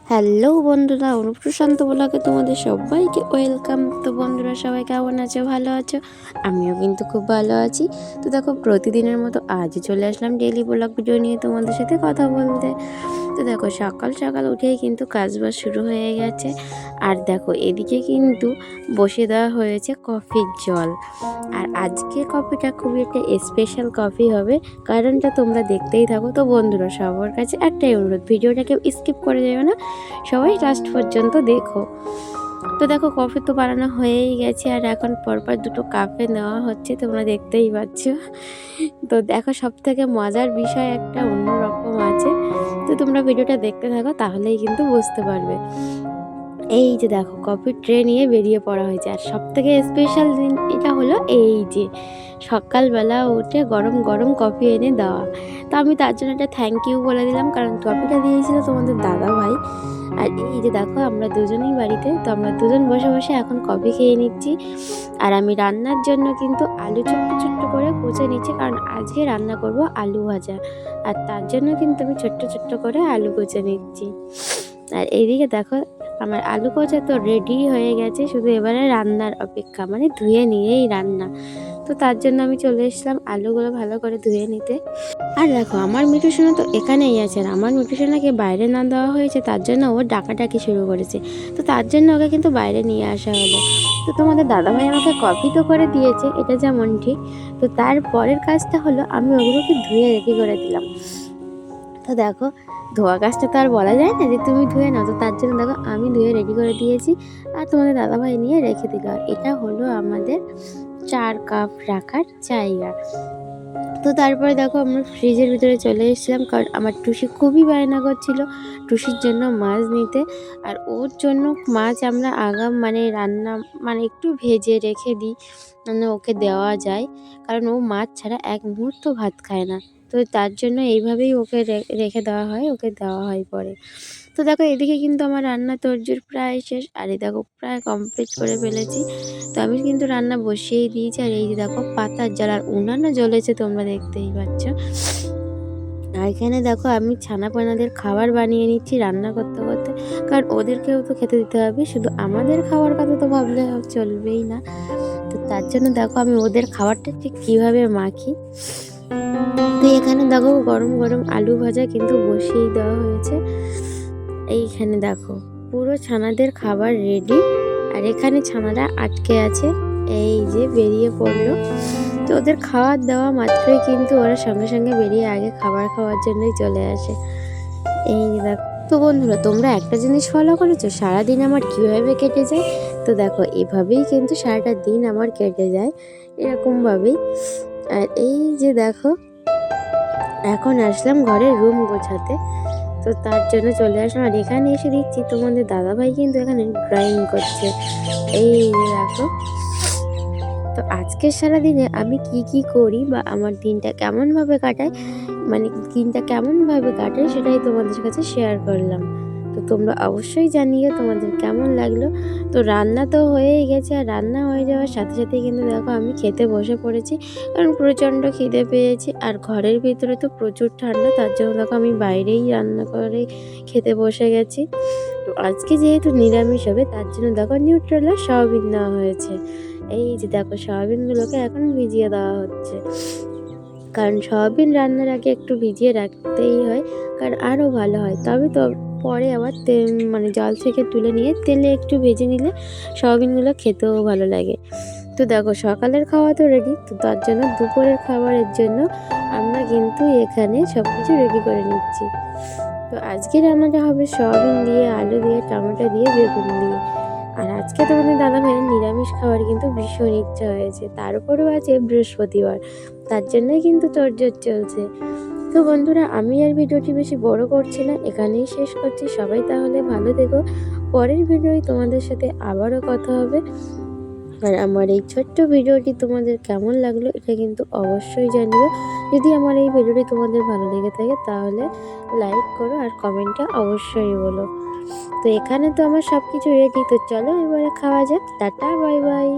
Hello বন্ধুরা, অনুপ্রশান্ত ব্লগে তোমাদের সবাইকে ওয়েলকাম। তো বন্ধুরা সবাই কেমন আছো? ভালো আছো? আমিও কিন্তু খুব ভালো আছি। তো দেখো, প্রতিদিনের মতো আজই চলে আসলাম ডেইলি ব্লগ ভিডিও নিয়ে তোমাদের সাথে কথা বলতে। তো দেখো, সকাল সকাল উঠেই কিন্তু কাজবাজ শুরু হয়ে গেছে। আর দেখো, এদিকে কিন্তু বসিয়ে দেওয়া হয়েছে কফির জল। আর আজকে কফিটা খুবই একটা স্পেশাল কফি হবে, কারণটা তোমরা দেখতেই থাকো। তো বন্ধুরা সবার কাছে একটাই অনুরোধ, ভিডিওটাকে স্কিপ করে যাবে না, সবাই লাস্ট পর্যন্ত দেখো। তো দেখো, কফি তো বানানো হয়েই গেছে, আর এখন পরপর দুটো কাপে নেওয়া হচ্ছে, তোমরা দেখতেই পাচ্ছ। তো দেখো, সব থেকে মজার বিষয় একটা অন্যরকম আছে। তো তোমরা ভিডিওটা দেখতে থাকো, তাহলেই কিন্তু বুঝতে পারবে। এই যে দেখো, কফির ট্রে নিয়ে বেরিয়ে পড়া হয়েছে। আর সব থেকে স্পেশাল দিন এটা হলো এই যে সকালবেলা উঠে গরম গরম কফি এনে দেওয়া। তো আমি তার জন্য একটা থ্যাংক ইউ বলে দিলাম, কারণ কফিটা দিয়েছিল তোমাদের দাদা ভাই। আর এই যে দেখো, আমরা দুজনেই বাড়িতে, তো আমরা দুজন বসে বসে এখন কফি খেয়ে নিচ্ছি। আর আমি রান্নার জন্য কিন্তু আলু ছোট্ট ছোট্ট করে কুচে নিচ্ছি, কারণ আজকে রান্না করব আলু ভাজা। আর তার জন্য কিন্তু আমি ছোট্ট ছোট্ট করে আলু কুচে নিচ্ছি। আর এইদিকে দেখো, আমার আলু কোচা তো রেডি হয়ে গেছে, শুধু এবারে রান্নার অপেক্ষা, মানে ধুয়ে নিয়েই রান্না। তো তার জন্য আমি চলে এসলাম আলুগুলো ভালো করে ধুয়ে নিতে। আর দেখো, আমার মিঠু সোনা তো এখানেই আছে। আর আমার মিঠু সোনাকে বাইরে না দেওয়া হয়েছে, তার জন্য ও ডাকাডাকি শুরু করেছে। তো তার জন্য ওকে কিন্তু বাইরে নিয়ে আসা হলো। তো তোমাদের দাদাভাই আমাকে কফি তো করে দিয়েছে, এটা যেমন ঠিক। তো তার পরের কাজটা হলো, আমি ওগুলোকে ধুয়ে রেডি করে দিলাম। তো দেখো, ধোয়া কাজটা তো আর বলা যায় না যে তুমি ধুয়ে নাও। তো তার জন্য দেখো, আমি ধুয়ে রেডি করে দিয়েছি, আর তোমাদের দাদাভাই নিয়ে রেখে দিল। আর এটা হলো আমাদের 4 কাপ রাখার জায়গা। তো তারপরে দেখো, আমরা ফ্রিজের ভিতরে চলে এসেছিলাম, কারণ আমার টুসি খুবই বায়না করছিল টুসির জন্য মাছ নিতে। আর ওর জন্য মাছ আমরা আগাম মানে রান্না মানে একটু ভেজে রেখে দিই, মানে ওকে দেওয়া যায়, কারণ ও মাছ ছাড়া এক মুহূর্ত ভাত খায় না। তো তার জন্য এইভাবেই ওকে রেখে দেওয়া হয়, ওকে দেওয়া হয় পরে। তো দেখো, এদিকে কিন্তু আমার রান্না তোড়জোড় প্রায় শেষ। আর এই দেখো, প্রায় কমপ্লিট করে ফেলেছি। তো আমি কিন্তু রান্না বসিয়েই দিয়েছি। আর এই যে দেখো, পাতার জল আর উনানও জ্বলেছে, তোমরা দেখতেই পাচ্ছ। আর এখানে দেখো, আমি ছানা পানাদের খাবার বানিয়ে নিচ্ছি রান্না করতে করতে, কারণ ওদেরকেও তো খেতে দিতে হবে, শুধু আমাদের খাবার কথা তো ভাবলে চলবেই না। তো তার জন্য দেখো, আমি ওদের খাবারটা ঠিক কীভাবে মাখি। তো এখানে দেখো, গরম গরম আলু ভাজা কিন্তু বসিয়েই দেওয়া হয়েছে। এইখানে দেখো, পুরো ছানাদের খাবার রেডি। আর এখানে ছানারা আটকে আছে, এই যে বেরিয়ে পড়লো। তো ওদের খাবার দেওয়া মাত্রই কিন্তু ওরা সঙ্গে সঙ্গে বেরিয়ে আগে খাবার খাওয়ার জন্যই চলে আসে। এই যে দেখো। তো বন্ধুরা, তোমরা একটা জিনিস ফলো করেছো, সারাদিন আমার কীভাবে কেটে যায়? তো দেখো, এভাবেই কিন্তু সারাটা দিন আমার কেটে যায়, এরকমভাবেই। আর এই যে দেখো, এখন আসলাম ঘরের রুম গোছাতে। তো তার জন্য চলে আসলাম। আর এখানে এসে দেখছি তোমাদের দাদাভাই কিন্তু এখানে ড্রয়িং করছে, এই যে দেখো। তো আজকের সারাদিনে আমি কি কি করি বা আমার দিনটা কেমনভাবে কাটাই, মানে দিনটা কেমনভাবে কাটাই, সেটাই তোমাদের কাছে শেয়ার করলাম। তো তোমরা অবশ্যই জানিও তোমাদের কেমন লাগলো। তো রান্না তো হয়েই গেছে, আর রান্না হয়ে যাওয়ার সাথে সাথেই কিন্তু দেখো, আমি খেতে বসে পড়েছি, কারণ প্রচণ্ড খিদে পেয়েছি। আর ঘরের ভিতরে তো প্রচুর ঠান্ডা, তার জন্য দেখো আমি বাইরেই রান্না করে খেতে বসে গেছি। তো আজকে যেহেতু নিরামিষ হবে, তার জন্য দেখো নিউট্রেলা সয়াবিন নেওয়া হয়েছে। এই যে দেখো, সয়াবিনগুলোকে এখন ভিজিয়ে দেওয়া হচ্ছে, কারণ সয়াবিন রান্নার আগে একটু ভিজিয়ে রাখতেই হয়, কারণ আরও ভালো হয়। তবে তো পরে আবার তেল মানে জল থেকে তুলে নিয়ে তেলে একটু ভেজে নিলে সয়াবিনগুলো খেতেও ভালো লাগে। তো দেখো, সকালের খাওয়া তো রেডি। তো তার জন্য দুপুরের খাবারের জন্য আমরা কিন্তু এখানে সব কিছু রেডি করে নিচ্ছি। তো আজকে রান্নাটা হবে সয়াবিন দিয়ে, আলু দিয়ে, টমেটো দিয়ে, বেগুন দিয়ে। আর আজকে তোমাদের দাদাভাইয়ের নিরামিষ খাবার কিন্তু ভীষণ ইচ্ছা হয়েছে, তার উপরেও আছে বৃহস্পতিবার, তার জন্যই কিন্তু তোড়জোড় চলছে। তো বন্ধুরা, আমি আর ভিডিওটি বেশি বড় করছি না, এখানেই শেষ করছি। সবাই তাহলে ভালো থেকো, পরের ভিডিওয় তোমাদের সাথে আবারও কথা হবে। আর আমার এই ছোট্ট ভিডিওটি তোমাদের কেমন লাগলো, এটা কিন্তু অবশ্যই জানিও। যদি আমার এই ভিডিওটি তোমাদের ভালো লেগে থাকে, তাহলে লাইক করো, আর কমেন্টে অবশ্যই বলো। তো এখানে তো আমার সব কিছু রেডি, তো চলো এবারে খাওয়া যাক। Tata, bye bye.